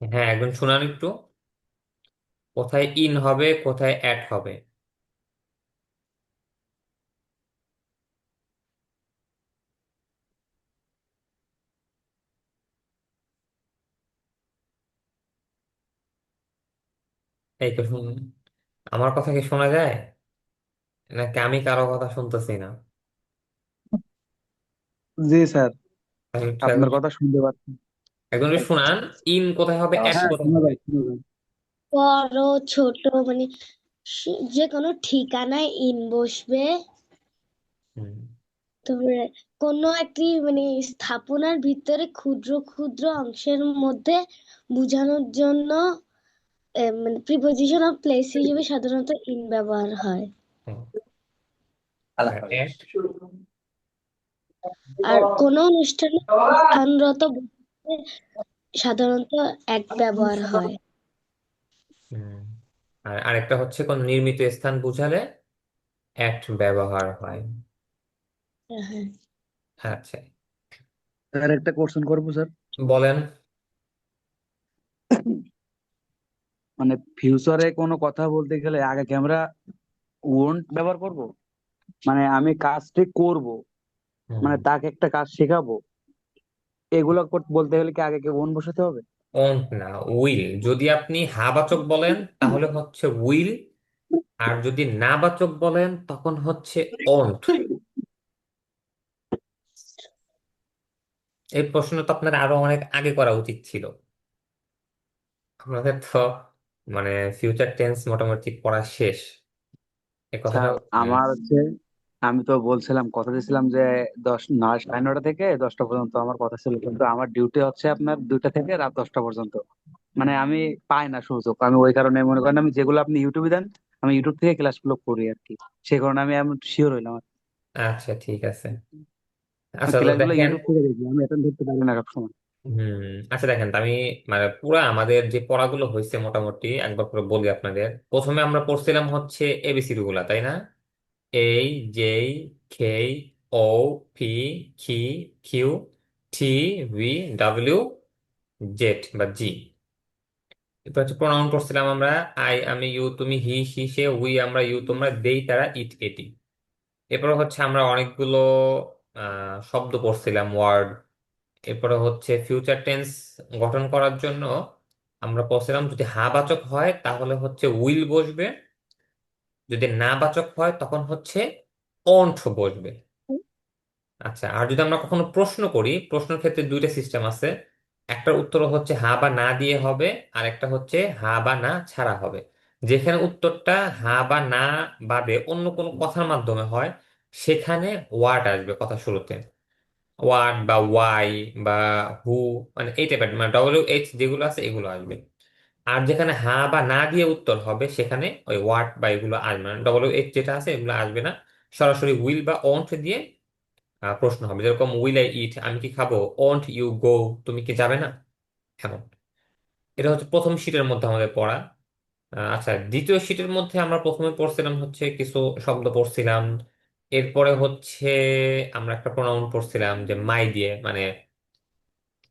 হ্যাঁ, একজন শুনান একটু। কোথায় ইন হবে, কোথায় অ্যাট হবে? এই তো শুন, আমার কথা কি শোনা যায় নাকি আমি কারো কথা শুনতেছি না? জি স্যার, তাহলে একটু আপনার কথা শুনতে পাচ্ছি। একজন একটু শুনান। ইন কোথায় হবে, অ্যাট হ্যাঁ, কোথায় শোনা হবে? যায় শোনা যায়। বড় ছোট মানে যে কোনো ঠিকানায় ইন বসবে। হুম। তারপরে কোনো একটি মানে স্থাপনার ভিতরে ক্ষুদ্র ক্ষুদ্র অংশের মধ্যে বোঝানোর জন্য মানে প্রিপোজিশন অফ প্লেস হিসেবে সাধারণত ইন ব্যবহার হয়। হুম। আর অ্যাট? আর কোনো অনুষ্ঠানে অবস্থানরত ব্যক্তিকে সাধারণত এক ব্যবহার হয়। হুম। আর আরেকটা হচ্ছে কোন নির্মিত স্থান বোঝালে অ্যাট ব্যবহার হয়। হ্যাঁ। আচ্ছা, স্যার, একটা কোশ্চেন করবো স্যার। বলেন। মানে ফিউচারে কোনো কথা বলতে গেলে আগে কি আমরা ওন্ট ব্যবহার করব? মানে আমি কাজটি করব, হুম। মানে তাকে একটা কাজ শেখাবো, এগুলো বলতে গেলে কি আগে কি ওন বসাতে হবে? ওন্ট না, উইল। যদি আপনি হা বাচক বলেন তাহলে হচ্ছে উইল, আর যদি না বাচক বলেন তখন হচ্ছে ওন্ট। এই প্রশ্ন তো আপনার আরো অনেক আগে করা উচিত ছিল। আমাদের তো মানে ফিউচার টেন্স মোটামুটি পড়া শেষ, এই কথাটা। স্যার, আমার হচ্ছে, আমি তো বলছিলাম, কথা দিয়েছিলাম যে 9:30 থেকে 10টা পর্যন্ত আমার কথা ছিল, কিন্তু আমার ডিউটি হচ্ছে আপনার 2টা থেকে রাত 10টা পর্যন্ত। মানে আমি পাই না সুযোগ, আমি ওই কারণে মনে করেন আমি যেগুলো আপনি ইউটিউবে দেন, আমি ইউটিউব থেকে ক্লাসগুলো করি আর কি। সে কারণে আমি এমন শিওর হইলাম আর কি। আচ্ছা, ঠিক আছে। আমি আচ্ছা, তো ক্লাসগুলো দেখেন। ইউটিউব থেকে দেখি, আমি অ্যাটেন্ড করতে পারি না সবসময়। আচ্ছা দেখেন, তো আমি মানে পুরা আমাদের যে পড়াগুলো হয়েছে মোটামুটি একবার করে বলি আপনাদের। প্রথমে আমরা পড়ছিলাম হচ্ছে এবিসিডি গুলা, তাই না? এই, জে, কে, ও, পি, কি, কিউ, টি, ভি, ডাব্লিউ, জেড বা জি। এরপর হচ্ছে প্রোনাউন পড়ছিলাম আমরা। আই আমি, ইউ তুমি, হি সি সে, উই আমরা, ইউ তোমরা, দেই তারা, ইট এটি। এরপর হচ্ছে আমরা অনেকগুলো শব্দ পড়ছিলাম, ওয়ার্ড। এরপরে হচ্ছে ফিউচার টেন্স গঠন করার জন্য আমরা পড়ছিলাম যদি হা বাচক হয় তাহলে হচ্ছে উইল বসবে, যদি না বাচক হয় তখন হচ্ছে অন্ট বসবে। আচ্ছা, আর যদি আমরা কখনো প্রশ্ন করি, প্রশ্নের ক্ষেত্রে দুইটা সিস্টেম আছে। একটার উত্তর হচ্ছে হা বা না দিয়ে হবে, আর একটা হচ্ছে হা বা না ছাড়া হবে। যেখানে উত্তরটা হা বা না বাদে অন্য কোনো কথার মাধ্যমে হয়, সেখানে ওয়ার্ড আসবে কথা শুরুতে। ওয়াট বা ওয়াই বা হু, মানে এই টাইপের মানে WH যেগুলো আছে এগুলো আসবে। আর যেখানে হা বা না দিয়ে উত্তর হবে সেখানে ওই ওয়াট বা এগুলো আসবে না, WH যেটা আছে এগুলো আসবে না। সরাসরি উইল বা ওন্ট দিয়ে প্রশ্ন হবে, যেরকম উইল আই ইট, আমি কি খাবো? ওন্ট ইউ গো, তুমি কি যাবে না? এমন। এটা হচ্ছে প্রথম শীটের মধ্যে আমাদের পড়া। আচ্ছা, দ্বিতীয় শীটের মধ্যে আমরা প্রথমে পড়ছিলাম হচ্ছে কিছু শব্দ পড়ছিলাম। এরপরে হচ্ছে আমরা একটা প্রোনাউন পড়ছিলাম যে মাই দিয়ে, মানে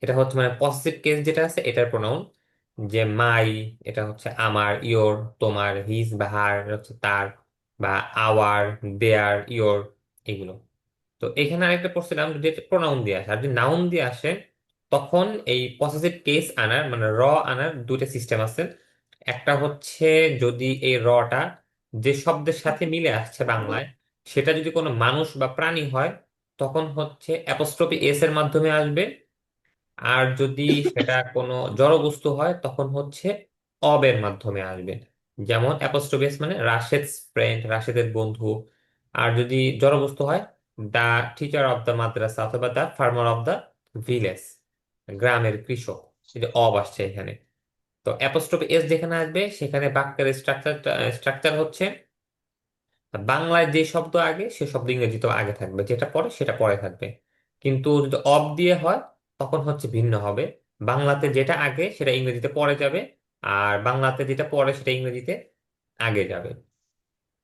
এটা হচ্ছে মানে পজিটিভ কেস যেটা আছে এটার প্রোনাউন। যে মাই, এটা হচ্ছে আমার, ইয়োর তোমার, হিজ বা হার হচ্ছে তার, বা আওয়ার, দেয়ার, ইয়োর, এগুলো। তো এখানে আরেকটা পড়ছিলাম যদি প্রোনাউন দিয়ে আসে, আর যদি নাউন দিয়ে আসে তখন এই পসেসিভ কেস আনার মানে আনার দুইটা সিস্টেম আছে। একটা হচ্ছে যদি এই টা যে শব্দের সাথে মিলে আসছে বাংলায়, সেটা যদি কোনো মানুষ বা প্রাণী হয় তখন হচ্ছে অ্যাপোস্ট্রফি এস এর মাধ্যমে আসবে। আর যদি সেটা কোনো জড়বস্তু হয় তখন হচ্ছে অবের মাধ্যমে আসবে। যেমন অ্যাপোস্ট্রোফিস মানে রাশেদ ফ্রেন্ড, রাশেদের বন্ধু। আর যদি জড়বস্তু হয়, দা টিচার অফ দ্য মাদ্রাসা অথবা দা ফার্মার অফ দ্য ভিলেজ, গ্রামের কৃষক। এই যে অব আসছে এখানে। তো অ্যাপোস্ট্রোফি এস যেখানে আসবে সেখানে বাক্যের স্ট্রাকচার স্ট্রাকচার হচ্ছে বাংলায় যে শব্দ আগে সে শব্দ ইংরেজিতেও আগে থাকবে, যেটা পরে সেটা পরে থাকবে। কিন্তু যদি অব দিয়ে হয় তখন হচ্ছে ভিন্ন হবে। বাংলাতে যেটা আগে সেটা ইংরেজিতে পরে যাবে, আর বাংলাতে যেটা পরে সেটা ইংরেজিতে আগে যাবে।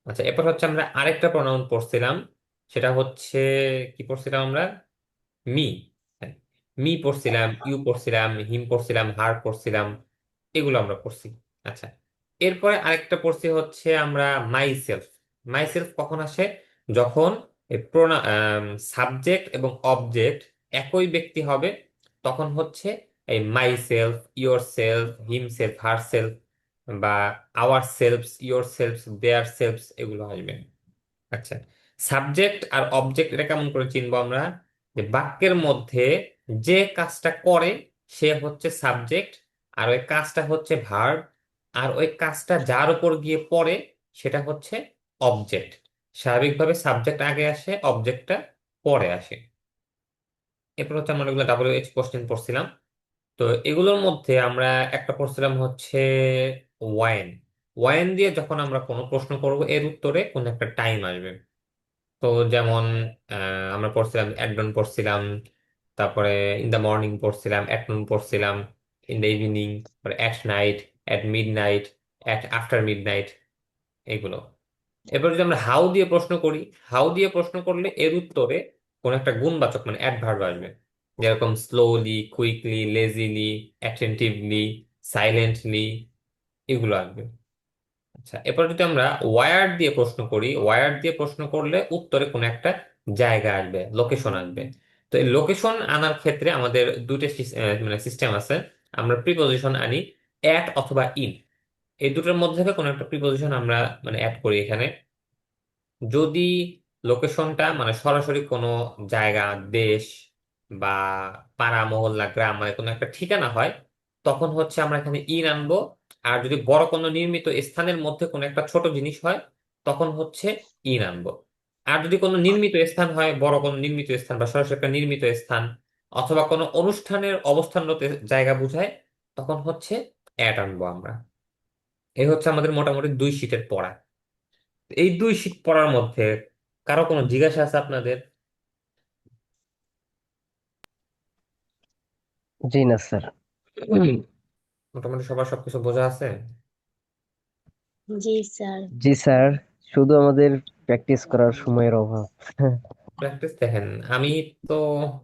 আচ্ছা, এরপর হচ্ছে আমরা আরেকটা প্রনাউন পড়ছিলাম। সেটা হচ্ছে কি পড়ছিলাম আমরা? মি। হ্যাঁ, মি পড়ছিলাম, ইউ পড়ছিলাম, হিম পড়ছিলাম, হার পড়ছিলাম। এগুলো আমরা পড়ছি। আচ্ছা, এরপরে আরেকটা পড়ছি হচ্ছে আমরা মাই সেলফ। মাই সেলফ কখন আসে? যখন সাবজেক্ট এবং অবজেক্ট একই ব্যক্তি হবে, তখন হচ্ছে এই myself, yourself, himself, herself, বা ourselves, yourselves, themselves, এগুলো আসবে। আচ্ছা, সাবজেক্ট আর অবজেক্ট এটা কেমন করে চিনবো আমরা? যে বাক্যের মধ্যে যে কাজটা করে সে হচ্ছে সাবজেক্ট, আর ওই কাজটা হচ্ছে ভার্ব, আর ওই কাজটা যার উপর গিয়ে পড়ে সেটা হচ্ছে অবজেক্ট। স্বাভাবিকভাবে সাবজেক্ট আগে আসে, অবজেক্টটা পরে আসে। এরপর হচ্ছে আমরা এগুলো WH কোশ্চেন পড়ছিলাম। তো এগুলোর মধ্যে আমরা একটা পড়ছিলাম হচ্ছে ওয়াইন। ওয়াইন দিয়ে যখন আমরা কোনো প্রশ্ন করব এর উত্তরে কোন একটা টাইম আসবে। তো যেমন আমরা পড়ছিলাম অ্যাট ডন পড়ছিলাম, তারপরে ইন দ্য মর্নিং পড়ছিলাম, অ্যাট নুন পড়ছিলাম, in the evening, at night, at mid night, at after mid night, এগুলো। এরপর যদি আমরা হাউ দিয়ে প্রশ্ন করি, হাউ দিয়ে প্রশ্ন করলে এর উত্তরে কোন একটা গুণবাচক মানে অ্যাডভার্ব আসবে, যেরকম স্লোলি, কুইকলি, লেজিলি, অ্যাটেন্টিভলি, সাইলেন্টলি, এগুলো আসবে। আচ্ছা, এরপর যদি আমরা ওয়ার দিয়ে প্রশ্ন করি, ওয়ার দিয়ে প্রশ্ন করলে উত্তরে কোনো একটা জায়গা আসবে, লোকেশন আসবে। তো এই লোকেশন আনার ক্ষেত্রে আমাদের দুটো মানে সিস্টেম আছে। আমরা প্রিপজিশন আনি, অ্যাট অথবা ইন। এই দুটোর মধ্যে থেকে কোনো একটা প্রিপজিশন আমরা মানে অ্যাড করি এখানে। যদি লোকেশনটা মানে সরাসরি কোনো জায়গা, দেশ, বা পাড়া, মহল্লা, গ্রাম, মানে কোনো একটা ঠিকানা হয়, তখন হচ্ছে আমরা এখানে ইন আনবো। আর যদি বড় কোনো নির্মিত স্থানের মধ্যে কোনো একটা ছোট জিনিস হয়, তখন হচ্ছে ইন আনবো। আর যদি কোনো নির্মিত স্থান হয়, বড় কোনো নির্মিত স্থান বা সরাসরি একটা নির্মিত স্থান, অথবা কোনো অনুষ্ঠানের অবস্থানরত জায়গা বোঝায়, তখন হচ্ছে অ্যাট আনবো আমরা। এই হচ্ছে আমাদের মোটামুটি 2 শীটের পড়া। এই 2 শীট পড়ার মধ্যে কারো কোনো জিজ্ঞাসা আছে আপনাদের? জি না স্যার। মোটামুটি সবার সবকিছু বোঝা আছে? জি স্যার। জি স্যার, শুধু আমাদের প্র্যাকটিস করার সময়ের অভাব। প্র্যাকটিস দেখেন, আমি তো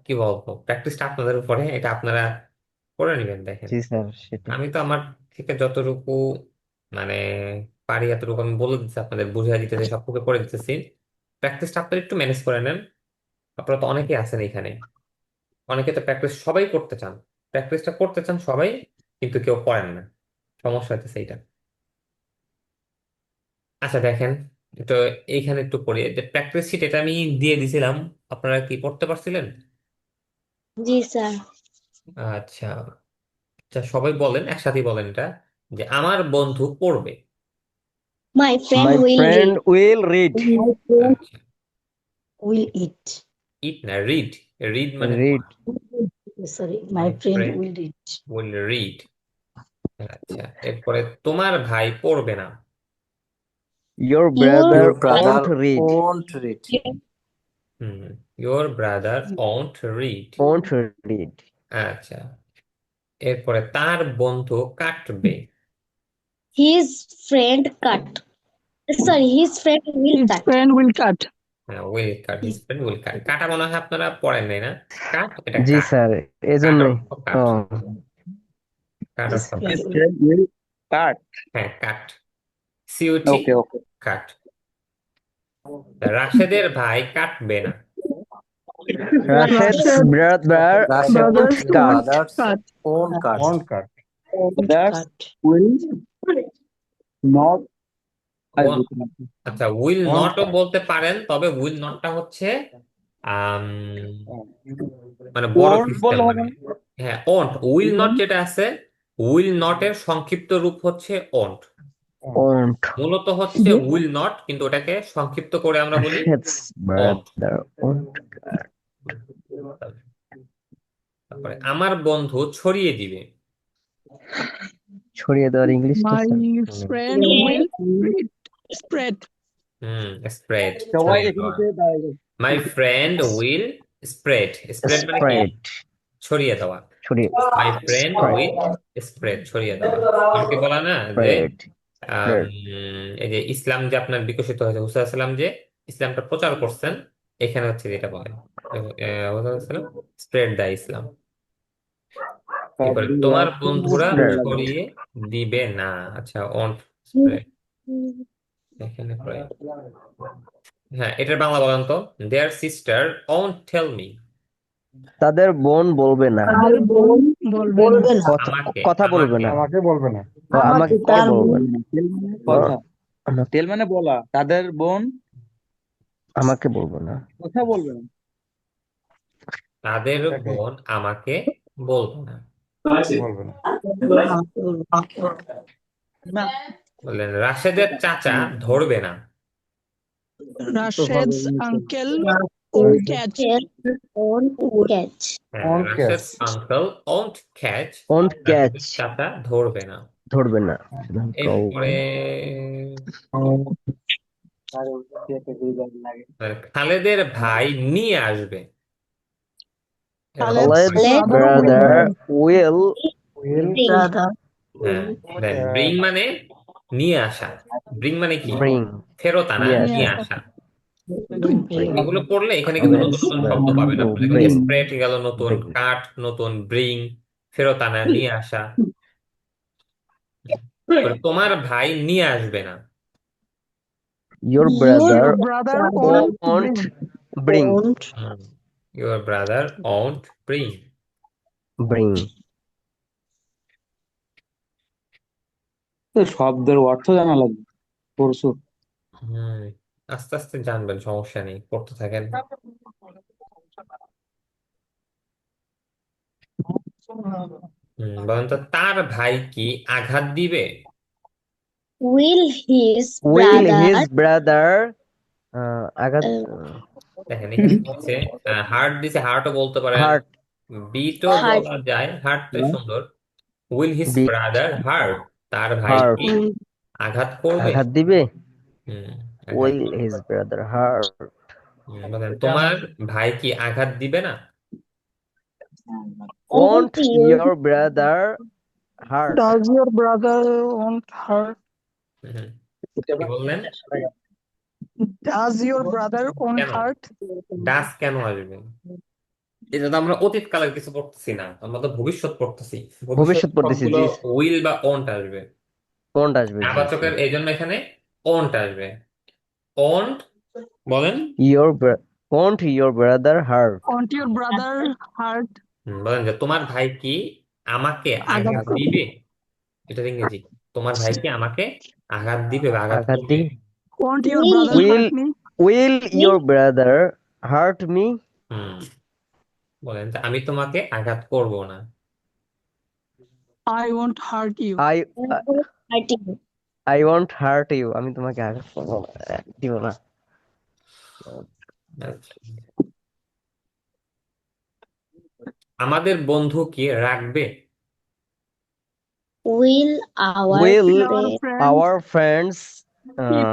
কি বলবো, প্র্যাকটিসটা আপনাদের উপরে, এটা আপনারা করে নেবেন। দেখেন, জি স্যার, সেটাই। আমি তো আমার থেকে যতটুকু মানে পারি এতটুকু আমি বলে দিচ্ছি, আপনাদের বুঝিয়ে দিতেছি, সবটুকু করে দিতেছি। প্র্যাকটিসটা আপনারা একটু ম্যানেজ করে নেন। আপনারা তো অনেকেই আছেন এখানে, অনেকে তো প্র্যাকটিস সবাই করতে চান, প্র্যাকটিসটা করতে চান সবাই, কিন্তু কেউ করেন না। সমস্যা হচ্ছে এইটা। আচ্ছা দেখেন, তো এইখানে একটু পড়ি যে প্র্যাকটিস শিট, এটা আমি দিয়ে দিছিলাম, আপনারা কি পড়তে পারছিলেন? জি স্যার। আচ্ছা, আচ্ছা সবাই বলেন, একসাথে বলেন এটা, যে আমার বন্ধু পড়বে। My friend my will friend read. Will read. My friend আচ্ছা, উইল ইট। ইট না, রিড। রিড মানে রিড। পড়া। Sorry, my my friend friend will read. Will read. আচ্ছা, এরপরে তোমার ভাই পড়বে না। Your your brother Your brother won't read. won't read. Hmm, your brother won't read. Won't read. আচ্ছা, এরপরে তার বন্ধু কাটবে। His friend cut. Sorry, his friend will His cut. friend will cut. হ্যাঁ, will cut, his friend will cut. কাটা মনে হয় আপনারা পড়েন নাই না? কাট, এটা জি কাট। স্যার, কাট এজন্যই। অর্থ ও, কাট। কাট জি অর্থ sir. Cut. His friend will cut. হ্যাঁ, কাট, সিউটি, Okay, okay. কাট। রাশেদের ভাই কাটবে না। রাশেদ's Rashed brother Rashid won't Brothers cut. won't brothers cut. won't cut. Won't cut. won't That's cut. will not. I ও- will not. আচ্ছা, উইল Won't নটও cut. বলতে পারেন, তবে উইল নটটা হচ্ছে আম, মানে বড় Won't সিস্টেম বললে হবে মানে। না? হ্যাঁ, ওন্ট, উইল নট যেটা আছে, উইল নট এর সংক্ষিপ্ত রূপ হচ্ছে ওন্ট। Won't. মূলত হচ্ছে উইল নট, কিন্তু ওটাকে সংক্ষিপ্ত করে আমরা বলি Rashed's won't. brother won't cut. তারপরে আমার বন্ধু ছড়িয়ে দিবে। ছড়িয়ে দেওয়ার ইংলিশটা My sir. friend will read, spread. Spread, সবাই ছড়িয়ে এখানে দেওয়া। যে দাঁড়াবে। My friend will spread. Spread মানে কি? স্প্রেড। ছড়িয়ে দেওয়া। ছড়িয়ে। My friend spread. Will spread, ছড়িয়ে দেওয়া। অনেকে বলা না যে স্প্রেড। আম, স্প্রেড। এই যে ইসলাম যে আপনার বিকশিত হয়েছে, হুসা সাল্লাম যে ইসলামটা প্রচার করছেন, এখানে হচ্ছে যেটা বলে স্প্রেড দা ইসলাম। কি করে তোমার বন্ধুরা Spread. ছড়িয়ে দিবে না। আচ্ছা, won't spread এখানে পরে। হ্যাঁ, এটার বাংলা বলেন তো। দেয়ার সিস্টার won't tell me। তাদের বোন বলবে না, তাদের বোন বলবে না। কথা আমাকে কথা বলবে আমাকে না, আমাকে বলবে না। ও আমাকে তার বলবে না, তেল মানে ও কথা, আমাকে তেল মানে বলা, তাদের বোন আমাকে বলবে না। কথা বলবে না। তাদের এটাকে বোন আমাকে বলবে না। বলবে না। না, বললেন রাশেদের চাচা ধরবে না। তো হবে Rashid's uncle won't Rashed catch. won't catch. হ্যাঁ, won't Rashed catch। Uncle won't catch। Won't catch, রাশেদের চাচা ধরবে না। ধরবে না। এরপরে আর একটা বিদায় লাগে। খালেদের ভাই নিয়ে আসবে। এরকম Khaled's Khaled's Let brother brother will will bring. brother হ্যাঁ, দেন ব্রিং মানে নিয়ে আসা। ব্রিং মানে কি? bring, ফেরত আনা, নিয়ে নিয়ে আসা, আসা। bring, এগুলো পড়লে এখানে কিন্তু নতুন Khaled's নতুন শব্দ brother পাবেন to আপনারা। কিন্তু bring, স্প্রেড গেল নতুন, bring. কাট নতুন, ব্রিং ফেরত আনা, নিয়ে আসা। তোমার ভাই নিয়ে আসবে না। Your Your brother your brother brother won't won't bring. bring, won't. Your brother won't bring। bring. তো শব্দের অর্থ জানা লাগবে, পরশু। হম, আস্তে আস্তে জানবেন, সমস্যা নেই, পড়তে থাকেন। বলেন তো, তার ভাই কি আঘাত দিবে? Will his Will brother his brother আঘাত দেখেন এখানে কি হচ্ছে, হার্ট দিছে, হার্টও বলতে পারেন, hurt, বিটও hurt বলা যায়, হার্টটা সুন্দর। Will his be brother heart, তার ভাই hurt, কি আঘাত করবে? আঘাত দিবে? হুম, আঘাত। Will his brother hurt? বলেন তোমার ভাই কি আঘাত দিবে না? won't Won't you your brother hurt? Does your brother won't hurt? হুম, কি বললেন? Does your brother won't কেন hurt? ডাস কেন আসবে? এটা তো আমরা অতীত কালের কিছু পড়তেছি না, আমরা তো ভবিষ্যৎ পড়তেছি। ভবিষ্যৎ ভবিষ্যৎ পড়তেছি, সবগুলো জি। উইল বা ওন্ট আসবে। Won't আসবে, জি, জি। আবাচকের এই জন্য এখানে ওন্ট আসবে। ওন্ট বলেন। Won't your brother hurt? Won't your brother hurt? বলেন যে তোমার ভাই কি আমাকে আঘাত আঘাত করবে। দিবে। এটা ইংরেজি। তোমার ভাই কি আমাকে আঘাত দিবে বা আঘাত আঘাত করবে? দিবে? Won't your will brother Will hurt me? will your brother hurt me? হুম, বলেন যে আমি তোমাকে আঘাত করব না। I won't hurt you. I hurt you? I won't hurt you. আমি তোমাকে আঘাত করবো না, দিব না। আচ্ছা। আমাদের বন্ধু কি রাখবে? Will our Will friend our friends Keep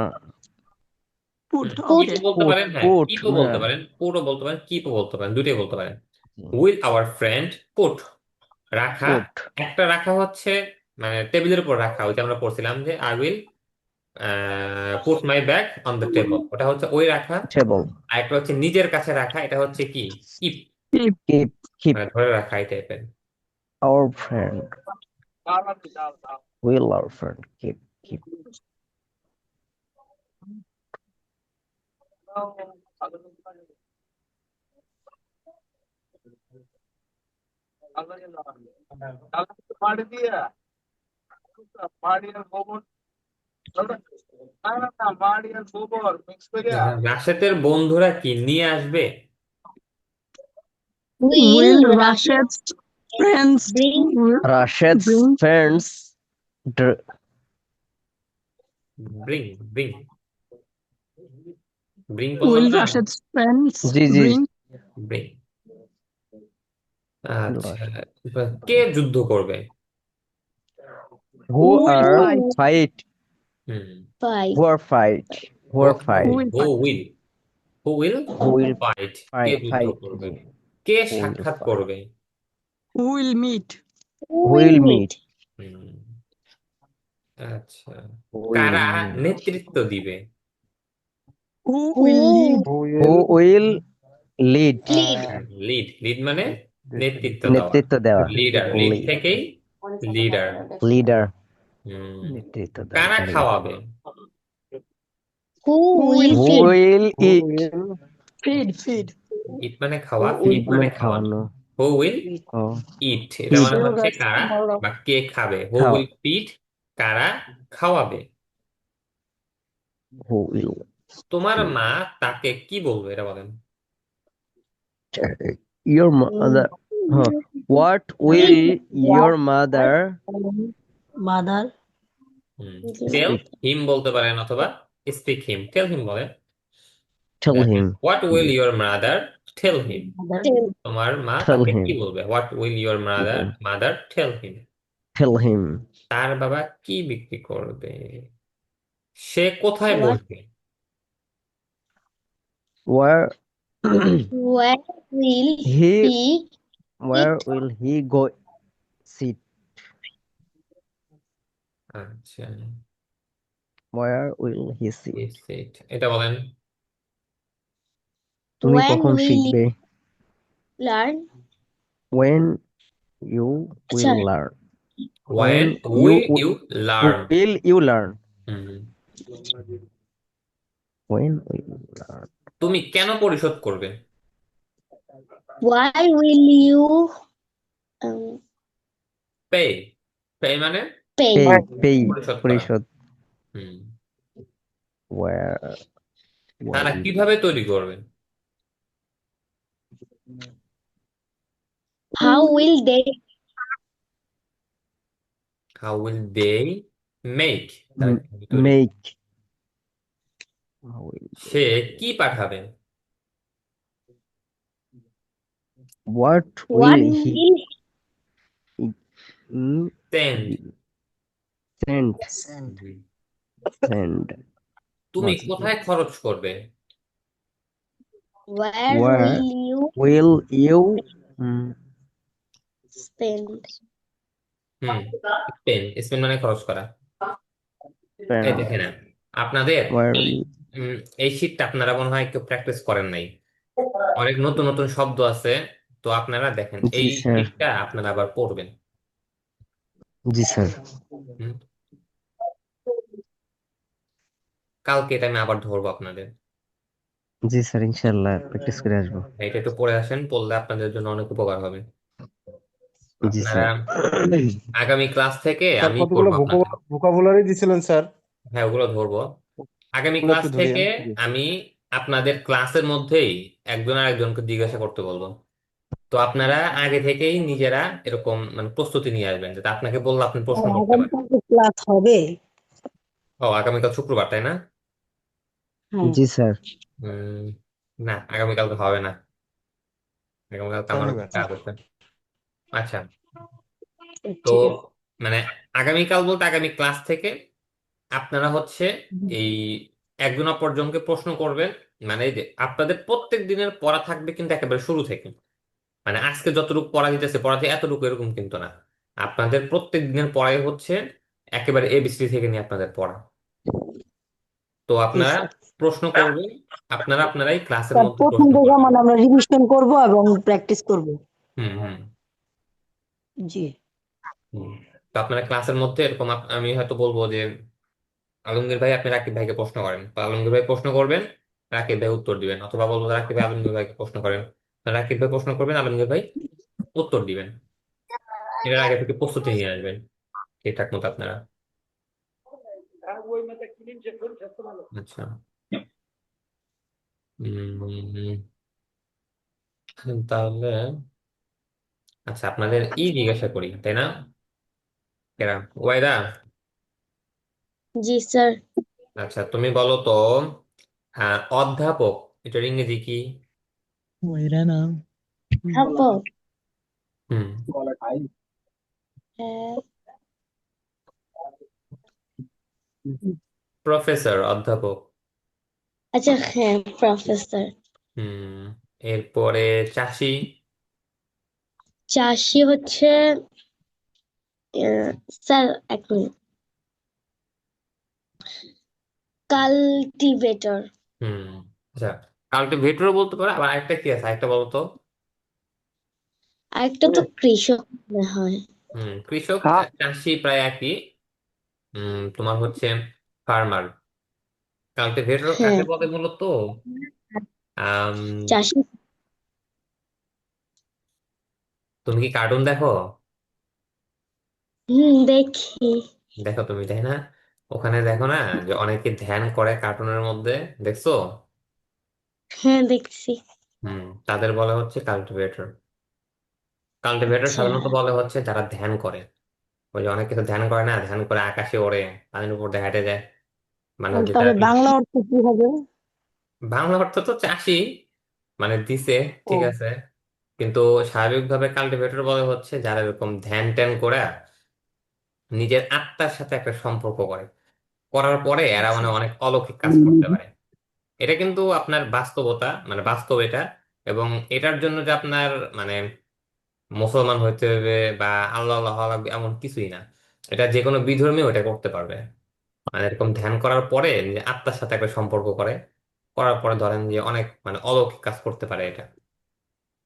put. put Okay. বলতে পারেন, হ্যাঁ, put কিপও বলতে পারেন, পুরো বলতে পারেন, কিপও বলতে পারেন, দুটোই বলতে পারেন। উইল আওয়ার ফ্রেন্ড পুট, রাখা। put একটা রাখা হচ্ছে মানে টেবিলের উপর রাখা, ওইটা আমরা পড়ছিলাম যে I will put my bag on the table, ওটা হচ্ছে ওই রাখা। table, আর একটা হচ্ছে নিজের কাছে রাখা, এটা হচ্ছে কি কিপ, Keep. keep মানে ধরে রাখা এই টাইপের। our friend, will our friend keep রাশেদের বন্ধুরা কি নিয়ে আসবে? Will will Rashid's friends bring will Rashid's bring friends bring bring bring বললাম will না, Rashid's friends জি জি bring ব্রিং। আচ্ছা, এবার কে যুদ্ধ করবে? who who will are fight? fight হুম, fight? who are fight who are fight Who will who fight? Will, who will who will fight, কে যুদ্ধ fight করবে? জি, কে who will সাক্ষাৎ fight, করবে? Who will meet? Who who will will meet? meet, হুম, আচ্ছা, who will কারা meet, নেতৃত্ব দিবে? Who will lead? who who will will lead, Lead. Lead, lead মানে নেতৃত্ব দেওয়া, নেতৃত্ব দেওয়া, লিডার, লিড থেকেই লিডার। লিডার, হুম নেতৃত্ব দেওয়া, কারা ভেরি গুড। খাওয়াবে? Who Who will will who feed? Will it, feed? ইট মানে খাওয়া, ইট ফিড মানে মানে খাওয়ানো। খাওয়ানো। হু উইল ও ইট, এটা ফিড, মানে হচ্ছে কারা বা কে খাবে। হু খাওয়া, উইল ফিড, কারা খাওয়াবে। হু উইল, তোমার মা তাকে কি বলবে, এটা বলেন। ইয়োর মাদার, হ্যাঁ, what will your mother Mother. Tell speak, him বলতে পারেন, অথবা স্পিক হিম, টেল হিম বলেন। Tell him, what will your mother tell him, Tell. তোমার মা টেল তাকে হিম, কি বলবে। What will your mother mother tell him, tell him, তার বাবা কি বিক্রি করবে, সে কোথায় What? বসবে। Where Where will he, he where eat? Will he go sit, আচ্ছা, ওয়ার উইল হি সিট, এই সেট, এটা বলেন। তুমি When কখন will শিখবে, you learn? when you আচ্ছা, will learn, When when you will you learn? will you learn, hmm, when will you learn, তুমি কেন পরিশোধ করবে। why will you um, pay, pay মানে pay? pay, pay, পরিশোধ করা। পরিশোধ, হুম where, তারা why, কিভাবে তৈরি করবে। How will they How will they make, তারা কিভাবে তৈরি করবে? make, how will say they, কি পাঠাবে। what what will he will Send, send, Send. send, তুমি what's it, কোথায় খরচ করবে। where where will you will you mm, spend? Hmm Spain, Spain মানে খরচ করা। এই spend, দেখে না, আপনাদের where এই will, উম, এই শীটটা আপনারা মনে হয় কেউ প্র্যাকটিস করেন নাই। অনেক নতুন নতুন শব্দ আছে, তো আপনারা দেখেন জি এই স্যার, শীটটা আপনারা আবার পড়বেন। জি স্যার, হুম, কালকে এটা আমি আবার ধরবো আপনাদের। জি স্যার, ইনশাল্লাহ প্র্যাকটিস করে আসবো। এটা একটু পড়ে আসেন, পড়লে আপনাদের জন্য অনেক উপকার হবে। জি আপনারা স্যার, আগামী ক্লাস থেকে স্যার আমি কতগুলো পড়বো আপনাদের। ভোকাবুলারি দিছিলেন স্যার? হ্যাঁ, ওগুলো ধরবো আগামী ওগুলো ক্লাস একটু ধরিয়েন। থেকে। আমি আপনাদের ক্লাসের মধ্যেই একজন আর একজনকে জিজ্ঞাসা করতে বলবো। তো আপনারা আগে থেকেই নিজেরা এরকম মানে প্রস্তুতি নিয়ে আসবেন, যাতে আপনাকে বললে আপনি প্রশ্ন করতে পারেন। আগামীকাল ক্লাস হবে? ও, আগামীকাল শুক্রবার তাই না? হ্যাঁ। জি স্যার, উম, না, আগামীকাল তো হবে না, আগামীকাল তো আমার শনিবার। কাজ আছে। আচ্ছা, তো ঠিক আছে। মানে আগামীকাল বলতে আগামী ক্লাস থেকে আপনারা হচ্ছে এই একজন অপরজনকে প্রশ্ন করবেন। মানে এই যে আপনাদের প্রত্যেক দিনের পড়া থাকবে কিন্তু একেবারে শুরু থেকে, মানে আজকে যতটুকু পড়া দিতেছে পড়াতে এতটুকু এরকম কিন্তু না। আপনাদের প্রত্যেক দিনের পড়াই হচ্ছে একেবারে এবিসি থেকে নিয়ে আপনাদের পড়া। তো জি আপনারা স্যার। প্রশ্ন করবেন, আপনারাই ক্লাসের স্যার মধ্যে প্রথম প্রশ্ন থেকে করবেন। মানে আমরা রিভিশন করব এবং প্র্যাকটিস করব। হুম হুম জি। হুম। তো আপনারা ক্লাসের মধ্যে এরকম আমি হয়তো বলবো যে আলমগীর ভাই আপনি রাকিব ভাইকে প্রশ্ন করেন, তো আলমগীর ভাই প্রশ্ন করবেন, রাকিব ভাই উত্তর দিবেন, অথবা বলবো রাকিব ভাই আলমগীর ভাইকে প্রশ্ন করেন, রাকিব ভাই প্রশ্ন করবেন, আলমগীর ভাই উত্তর দিবেন। এর আগে থেকে প্রস্তুতি নিয়ে আসবেন ঠিকঠাক মতো আপনারা। আচ্ছা, তাহলে আচ্ছা আপনাদের জিজ্ঞাসা করি তাই না, কেরা ওয়াইদা। জি স্যার। আচ্ছা, তুমি বলো তো অধ্যাপক এটার ইংরেজি কি। অধ্যাপক, হুম হ্যাঁ, প্রফেসর, অধ্যাপক। আচ্ছা হ্যাঁ, প্রফেসর। হুম এরপরে চাষি। চাষি হচ্ছে স্যার এক মিনিট, কাল্টিভেটর। হুম আচ্ছা, কাল্টিভেটরও বলতে পারে, আবার আরেকটা কি আছে, আরেকটা বলো তো। আরেকটা তো কৃষক মনে হয়। কৃষক হ্যাঁ, চাষি প্রায় একই। তোমার হচ্ছে ফার্মার। কাল্টিভেটর কাকে হ্যাঁ, বলে মূলত? আম, চাষি। তুমি কি কার্টুন দেখো? দেখি। দেখো তুমি, তাই না? ওখানে দেখো না যে অনেকে ধ্যান করে কার্টুনের মধ্যে, দেখছো? হ্যাঁ, দেখছি। তাদের বলা হচ্ছে কাল্টিভেটর। কাল্টিভেটর আচ্ছা। সাধারণত বলে হচ্ছে যারা ধ্যান করে। ওই যে অনেক কিছু ধ্যান করে না, ধ্যান করে আকাশে ওড়ে, পানির উপর দিয়ে হেঁটে যায়, মানে যেটা। তাহলে বাংলা অর্থ কি হবে? বাংলা অর্থ তো চাষি, মানে দিছে, ও ঠিক আছে। কিন্তু স্বাভাবিকভাবে কাল্টিভেটর বলে হচ্ছে যারা এরকম ধ্যান ট্যান করে নিজের আত্মার সাথে একটা সম্পর্ক করে, করার পরে এরা আচ্ছা। মানে অনেক অলৌকিক কাজ করতে পারে। এটা কিন্তু আপনার বাস্তবতা, মানে বাস্তব এটা। এবং এটার জন্য যে আপনার মানে মুসলমান হইতে হবে বা আল্লাহ আল্লাহ হওয়া লাগবে এমন কিছুই না। এটা যে কোনো বিধর্মীও এটা করতে পারবে। মানে এরকম ধ্যান করার পরে নিজের আত্মার সাথে একটা সম্পর্ক করে, করার পরে ধরেন যে অনেক মানে অলৌকিক কাজ করতে পারে এটা।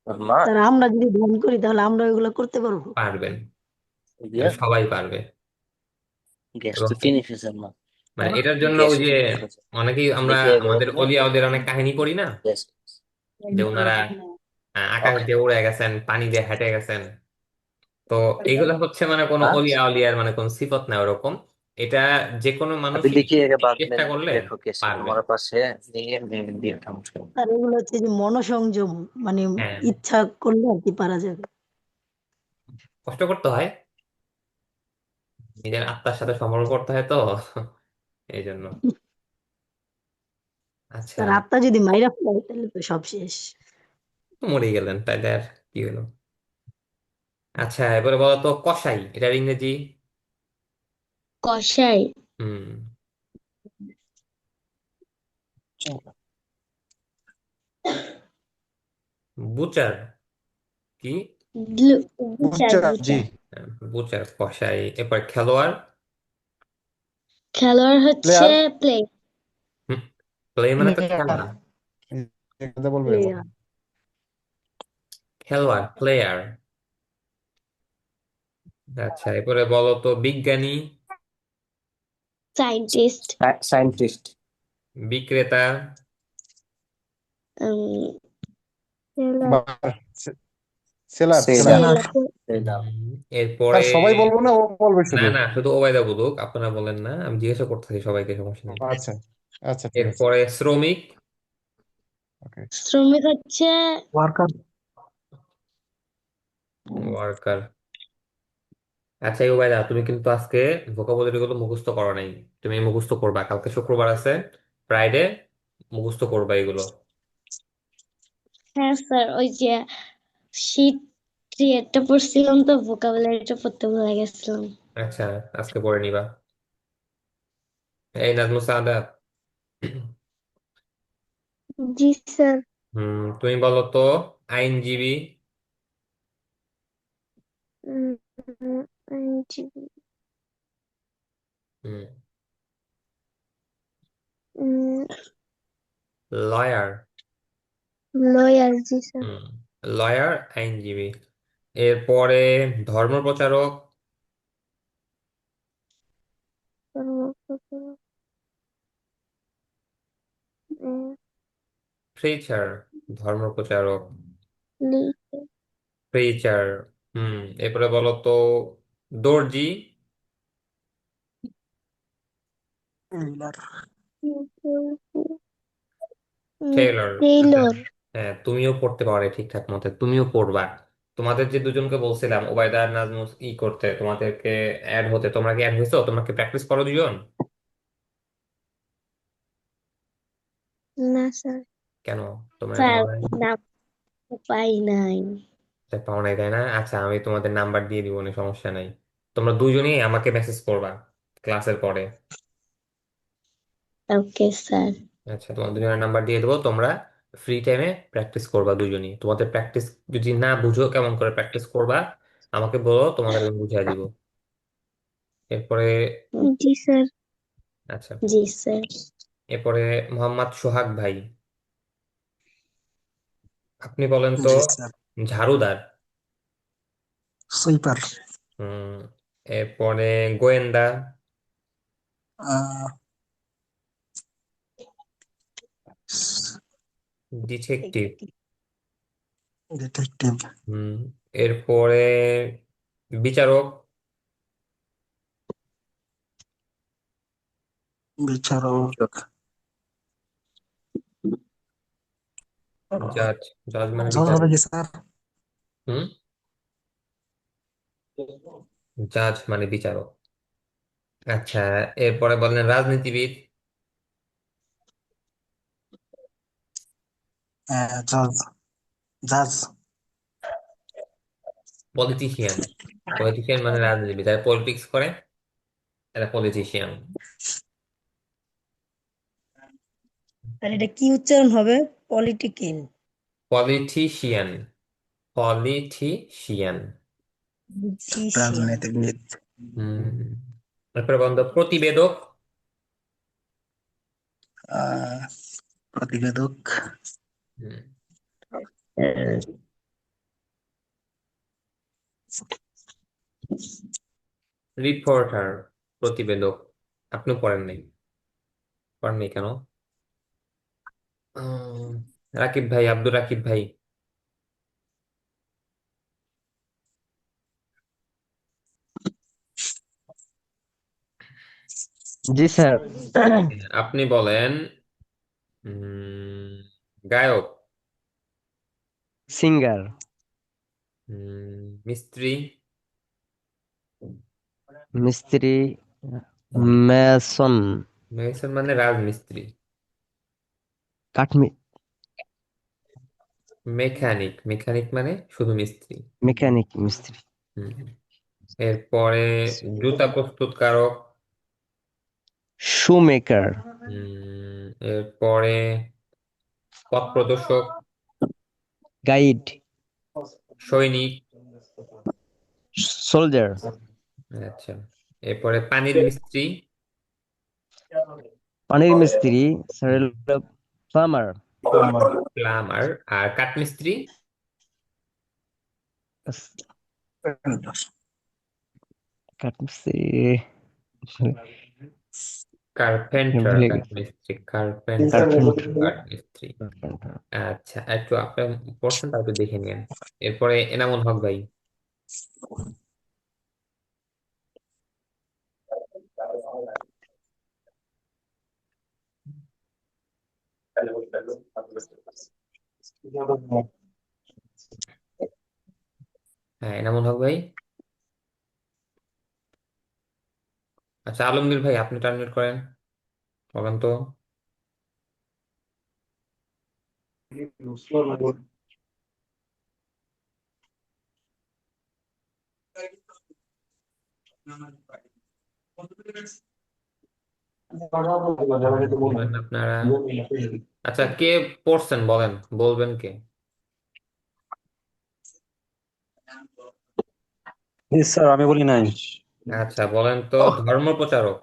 তাহলে আমরা যদি ধ্যান করি তাহলে আমরা এগুলো করতে পারবো? পারবেন, এটা সবাই পারবে। এবং মানে এটার জন্য ওই যে অনেকেই আমরা আমাদের অলিয়া ওদের অনেক কাহিনী পড়ি না, যে ওনারা আকাশ দিয়ে উড়ে গেছেন, পানি দিয়ে হেঁটে গেছেন। তো এগুলো হচ্ছে মানে কোনো অলিয়া আউলিয়ার মানে কোন সিফত না ওরকম। এটা যে কোনো মানুষই চেষ্টা করলে পারবে। আর এগুলো হচ্ছে যে মনোসংযম, মানে হ্যাঁ, ইচ্ছা করলে আর কি পারা যাবে। কষ্ট করতে হয়, নিজের আত্মার সাথে সম্পর্ক করতে হয় তো, এই জন্য। আচ্ছা, তার আত্মা যদি মাইরা ফেলে তাহলে তো সব শেষ। মরে গেলেন তাইলে আর কি হলো? আচ্ছা, এবারে বলো তো কসাই, এটার ইংরেজি? কসাই। হুম বুচার কি? বুচার বুচার, জি। বুচার। বুচার, কসাই। এরপর খেলোয়াড়। খেলোয়াড় হচ্ছে প্লেয়ার। প্লে। প্লে মানে তো খেলা। প্লেয়ার বলবে বলো। প্লেয়ার। খেলোয়াড়, প্লেয়ার। আচ্ছা, এরপরে বলো তো বিজ্ঞানী। সায়েন্টিস্ট। বিক্রেতা। সেলার। বার, সেলার সেলার। সেলার। সেলার। এরপরে স্যার সবাই বলবো না ও বলবে না শুধু? না, শুধু ওবায়দা বলুক, আপনারা বলেন না, আমি জিজ্ঞাসা করতেছি সবাইকে, সমস্যা নেই। আচ্ছা আচ্ছা, ঠিক আছে। এরপরে শ্রমিক। ওকে। শ্রমিক হচ্ছে ওয়ার্কার। ওয়ার্কার। আচ্ছা ওবায়দা, তুমি কিন্তু আজকে ভোকাবুলারি গুলো মুখস্থ করো নাই। তুমি মুখস্থ করবা, কালকে শুক্রবার আছে, ফ্রাইডে, মুখস্থ করবা এগুলো। হ্যাঁ স্যার, ওই যে শীত থ্রি পড়ছিলাম তো ভোকাবুলারিটা পড়তে ভুলে গেছিলাম। আচ্ছা, আজকে পড়ে নিবা। এই নাজমুল সাদাত। জি স্যার। তুমি বলো তো আইনজীবী। লয়ার। লয়ার। জি স্যার। লয়ার, আইনজীবী। এরপরে ধর্মপ্রচারক। Preacher, ধর্মপ্রচারক, preacher. এরপরে বলো তো দর্জি। টেইলর। আচ্ছা, টেইলর। হ্যাঁ তুমিও পড়তে পারো ঠিকঠাক মতো, তুমিও পড়বা। তোমাদের যে দুজনকে বলছিলাম ওবায়দা আর নাজমুস ই করতে, তোমাদেরকে অ্যাড হতে, তোমরা কি অ্যাড হয়েছো? তোমরা কি প্র্যাকটিস করো দুজন? না স্যার। কেন তোমরা এটা স্যার, পাও নাই? না, পাই নাই। এটা পাও নাই, তাই না? আচ্ছা, আমি তোমাদের নাম্বার দিয়ে দিব না, সমস্যা নাই। তোমরা দুজনেই আমাকে মেসেজ করবা ক্লাসের পরে। Okay sir. আচ্ছা, তোমার দুজনের নাম্বার দিয়ে দেবো, তোমরা ফ্রি টাইমে প্র্যাকটিস করবা দুজনই। তোমাদের প্র্যাকটিস যদি না বুঝো কেমন করে প্র্যাকটিস করবা, আমাকে বলো, তোমাদের আমি বুঝিয়ে দিব। এরপরে জি স্যার। আচ্ছা, জি স্যার। এরপরে মোহাম্মদ সোহাগ ভাই, আপনি বলেন তো জি স্যার। ঝাড়ুদার। সুইপার, হুম এরপরে গোয়েন্দা, ডিটেকটিভ। ডিটেকটিভ, হুম এরপরে বিচারক, বিচারক, জাজ। জাজ মানে জজ হবে বিচারক। কি স্যার? হুম জাজ মানে বিচারক। আচ্ছা, এরপরে বললেন রাজনীতিবিদ, জজ, জাজ, পলিটিশিয়ান। পলিটিশিয়ান মানে রাজনীতিবিদ, যারা পলিটিক্স করে এরা পলিটিশিয়ান। আর এটা কি উচ্চারণ হবে? Political, politician, politician. পলিটিশিয়ান, রাজনীতিবিদ, হুম তারপরে বন্ধ প্রতিবেদক, আহ, প্রতিবেদক, রিপোর্টার, প্রতিবেদক। আপনি পড়েন নাই, পড়েন নাই কেন? উম, রাকিব ভাই, আব্দুর রাকিব ভাই। জি স্যার। আপনি বলেন উম, গায়ক, সিঙ্গার, মিস্ত্রি, মিস্ত্রি, মেসন, মেসন মানে রাজমিস্ত্রি, কাঠমি, মেকানিক, মেকানিক মানে শুধু মিস্ত্রি। মেকানিক, মিস্ত্রি, হুম। এরপরে জুতা প্রস্তুতকারক। শু মেকার, এরপরে পথ প্রদর্শক, গাইড, সৈনিক। সোলজার, আচ্ছা, এরপরে পানির মিস্ত্রি, পানির মিস্ত্রি, স্যার, প্লামার, প্লামার। আর কাঠমিস্ত্রি, কাঠমিস্ত্রি, কার্পেন্টার। ভুলে গেছি, কাঠমিস্ত্রি, কার্পেন্টার, কার্পেন্টার, কাঠমিস্ত্রি। আচ্ছা, একটু আপনার পড়ছেন তা একটু দেখে নিন। এরপরে এনামুল হক ভাই। হ্যাঁ, এনামুল হক ভাই। আচ্ছা, আলমগীর ভাই আপনি টার্মিনেট করেন, বলেন তো। বলেন আপনারা। আচ্ছা, কে পড়ছেন বলেন, বলবেন কে? স্যার আমি বলি নাই। আচ্ছা, বলেন তো ধর্ম প্রচারক।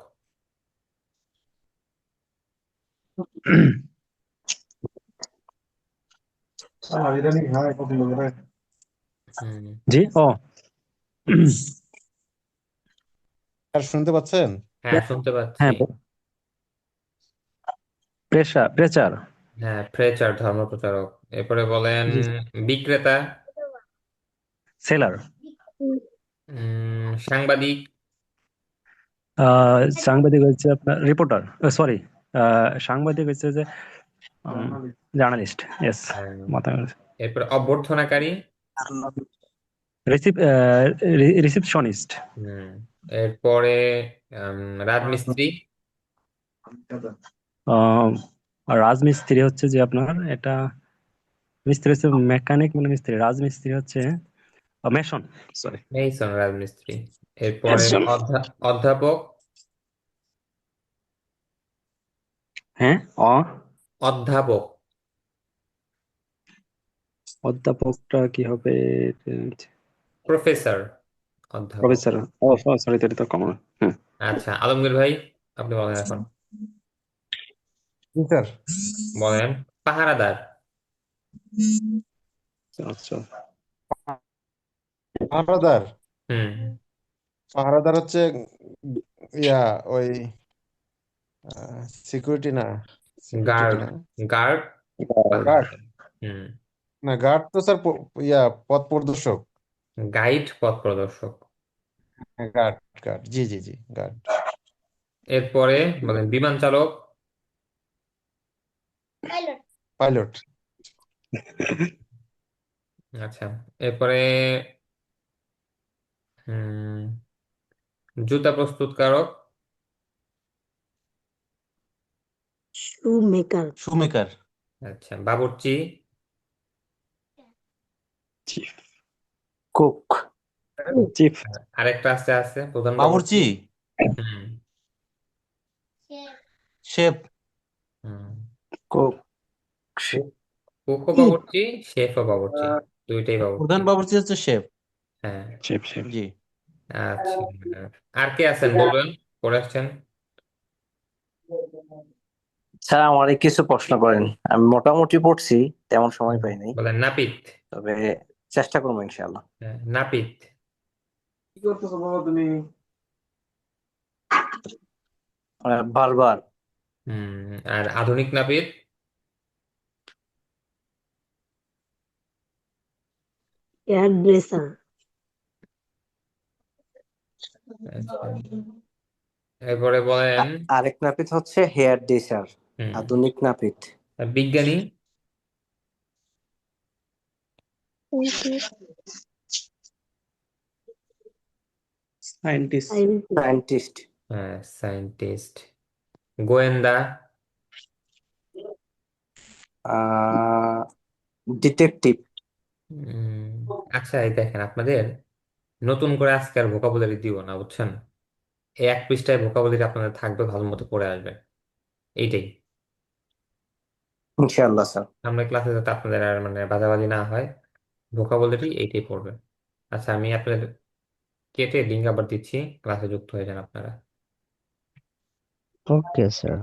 হুম জি ও আর শুনতে পাচ্ছেন? হ্যাঁ, শুনতে পাচ্ছি। হ্যাঁ, প্রেসার। হ্যাঁ, প্রেচার, ধর্ম প্রচারক। এরপরে বলেন জি, বিক্রেতা, সেলার। সাংবাদিক, সাংবাদিক হচ্ছে আপনার রিপোর্টার, সরি, সাংবাদিক হচ্ছে যে জার্নালিস্ট। ইয়েস, আহ, মাথায় এরপরে অভ্যর্থনাকারী। রিসিপশনিস্ট। হুম এরপরে রাজমিস্ত্রি। আর রাজমিস্ত্রি হচ্ছে যে আপনার এটা, মিস্ত্রি হচ্ছে মেকানিক মানে মিস্ত্রি, রাজমিস্ত্রি হচ্ছে মেশন, সরি। মেইসন, রাজমিস্ত্রি। এরপরে অধ্যাপক। হ্যাঁ, অধ্যাপক, অধ্যাপকটা কি হবে? প্রফেসর, অধ্যাপক। প্রফেসর। ও সরি, এটা তো কমন। হ্যাঁ, আচ্ছা, আলমগীর ভাই আপনি বলেন এখন। জি স্যার। বলেন পাহারাদার। আচ্ছা। পাহারাদার। হুম। পাহারাদার হচ্ছে ইয়া ওই সিকিউরিটি না, সিকিউরিটি গার্ড। না, গার্ড। গার্ড। হুম। না, গার্ড তো স্যার ইয়া পথ প্রদর্শক। গাইড, পথ প্রদর্শক। হ্যাঁ, গার্ড গার্ড, জি জি জি, গার্ড। এরপরে বলেন বিমান চালক। পাইলট। আচ্ছা, এরপরে জুতা প্রস্তুতকারক। শু মেকার। শুমেকার। আচ্ছা, বাবুর্চি। চিফ। কুক। চিফ। আরেকটা আছে, আছে প্রধান বাবুর্চি। বাবুর্চি। হুম। শেফ। হুম। কুক। কুক। কুকও চিফ। বাবুর্চি, শেফও বাবুর্চি, দুইটাই বাবুর্চি। প্রধান বাবুর্চি হচ্ছে শেফ। হ্যাঁ। Chief chief. জি। আচ্ছা, আর কে আছেন বলবেন, পড়ে আসছেন। স্যার আমারে কিছু প্রশ্ন করেন। আমি মোটামুটি পড়ছি, তেমন সময় পাই নাই, বলেন নাপিত। তবে চেষ্টা করবো ইনশাআল্লাহ। হ্যাঁ, নাপিত। কি করতেছো বাবা তুমি? বারবার। আর আধুনিক নাপিত। Hairdresser. আচ্ছা, এরপরে বলেন। আরেক নাপিত হচ্ছে হেয়ার ড্রেসার। হুম। আধুনিক নাপিত। আর বিজ্ঞানী। সায়েন্টিস্ট। সায়েন্টিস্ট। হ্যাঁ, সায়েন্টিস্ট। গোয়েন্দা। ডিটেকটিভ। উম, আচ্ছা, এই দেখেন আপনাদের নতুন করে আজকে আর ভোকাবুলারি দিব না, বুঝছেন। এই এক পৃষ্ঠায় ভোকাবুলারি আপনাদের থাকবে, ভালো মতো পড়ে আসবে, এইটাই। ইনশাআল্লাহ স্যার। আমরা ক্লাসে যাতে আপনাদের আর মানে বাজাবাজি না হয়, ভোকাবুলারি এইটাই পড়বে। আচ্ছা, আমি আপনাদের কেটে লিঙ্ক আবার দিচ্ছি, ক্লাসে যুক্ত হয়ে যান আপনারা। Okay sir.